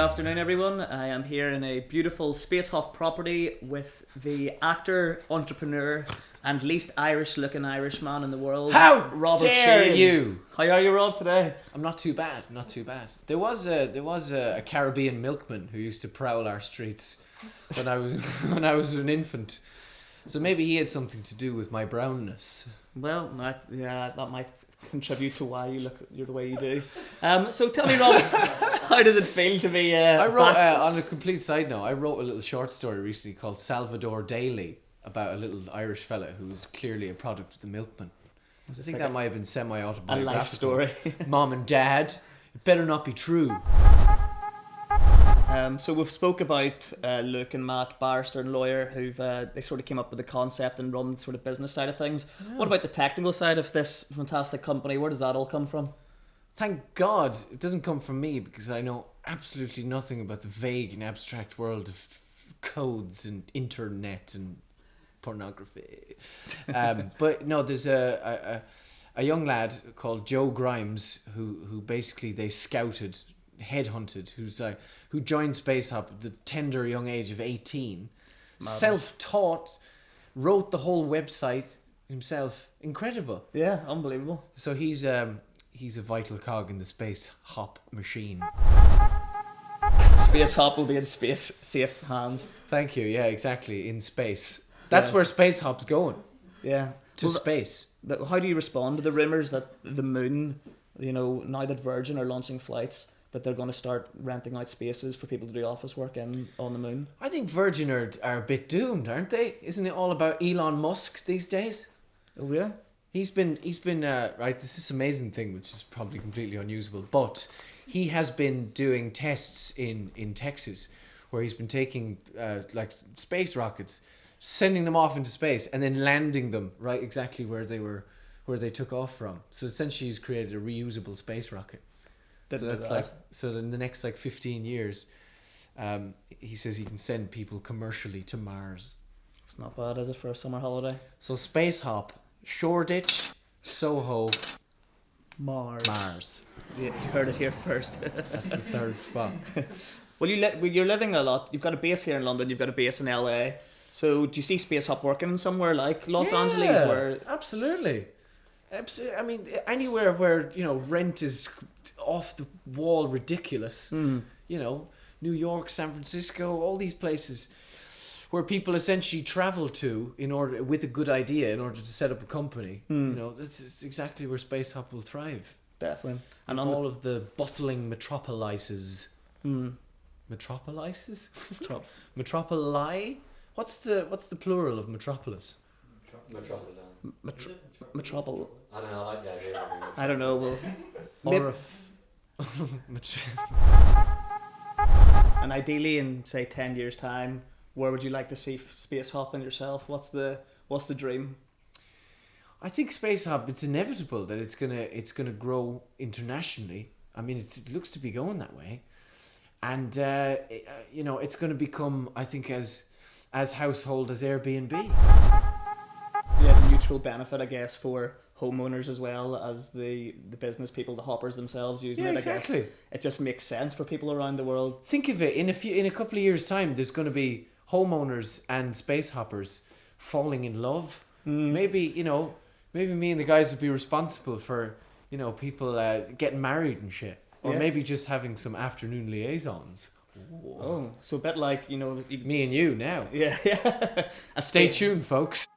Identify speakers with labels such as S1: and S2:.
S1: afternoon, everyone. I am here in a beautiful Spacehop property with the actor, entrepreneur, and least Irish-looking Irishman in the world.
S2: How
S1: Robert
S2: dare
S1: Sheehan.
S2: you?
S1: How are you, Rob, today?
S2: I'm not too bad. Not too bad. There was a Caribbean milkman who used to prowl our streets when I was when I was an infant. So maybe he had something to do with my brownness.
S1: Well, that might contribute to why you're the way you do. So tell me, Rob, how does it feel to be?
S2: I wrote on a complete side note. I wrote a little short story recently called Salvador Daly about a little Irish fella who was clearly a product of the milkman. I think
S1: like
S2: that might have been semi-autobiographical.
S1: a life story.
S2: Mom and Dad, it better not be true.
S1: So we've spoke about Luke and Matt, barrister and lawyer, who've they sort of came up with the concept and run the sort of business side of things. Yeah. What about the technical side of this fantastic company? Where does that all come from?
S2: Thank God it doesn't come from me, because I know absolutely nothing about the vague and abstract world of codes and internet and pornography. But no, there's a young lad called Joe Grimes who basically they scouted, headhunted, who joined Spacehop at the tender young age of 18. Madness. Self-taught, wrote the whole website himself. Incredible.
S1: Yeah, unbelievable.
S2: So he's a vital cog in the Spacehop machine.
S1: Spacehop will be in space safe hands.
S2: Thank you. Yeah, exactly. In space. That's where Spacehop's going.
S1: Yeah.
S2: To space.
S1: How do you respond to the rumours that the moon, now that Virgin are launching flights, that they're going to start renting out spaces for people to do office work on the moon?
S2: I think Virgin are a bit doomed, aren't they? Isn't it all about Elon Musk these days?
S1: Oh yeah.
S2: He's been right. This is amazing thing, which is probably completely unusable, but he has been doing tests in Texas, where he's been taking like space rockets, sending them off into space, and then landing them right exactly where they took off from. So essentially, he's created a reusable space rocket. So in the next 15 years, he says he can send people commercially to Mars.
S1: It's not bad, is it, for a summer holiday?
S2: So Spacehop, Shoreditch, Soho, Mars.
S1: Yeah, you heard it here first.
S2: That's the third spot.
S1: Well, you're living a lot. You've got a base here in London. You've got a base in LA. So do you see Spacehop working in somewhere like Los Angeles? Where
S2: absolutely. I mean, anywhere where rent is off the wall ridiculous. New York, San Francisco, all these places where people essentially travel to with a good idea in order to set up a company. That's exactly where Spacehop will thrive.
S1: Definitely.
S2: And on all of the bustling metropolises. Metropolises? Metropoli? What's the plural of metropolis?
S1: Metropol.
S3: I don't know. I like the idea.
S1: I don't know. And ideally, in say 10 years' time, where would you like to see Spacehop and yourself? What's the dream?
S2: I think Spacehop, it's inevitable that it's gonna grow internationally. I mean, it looks to be going that way, and it's going to become, I think, as household as Airbnb.
S1: Yeah, the mutual benefit, I guess, for homeowners as well as the business people, the hoppers themselves using it.
S2: Exactly.
S1: I guess it just makes sense for people around the world.
S2: Think of it, in a couple of years' time, there's going to be homeowners and space hoppers falling in love. Maybe me and the guys would be responsible for people getting married and shit, or maybe just having some afternoon liaisons.
S1: Oh, so a bit like
S2: me and you now.
S1: Yeah.
S2: Stay tuned, folks.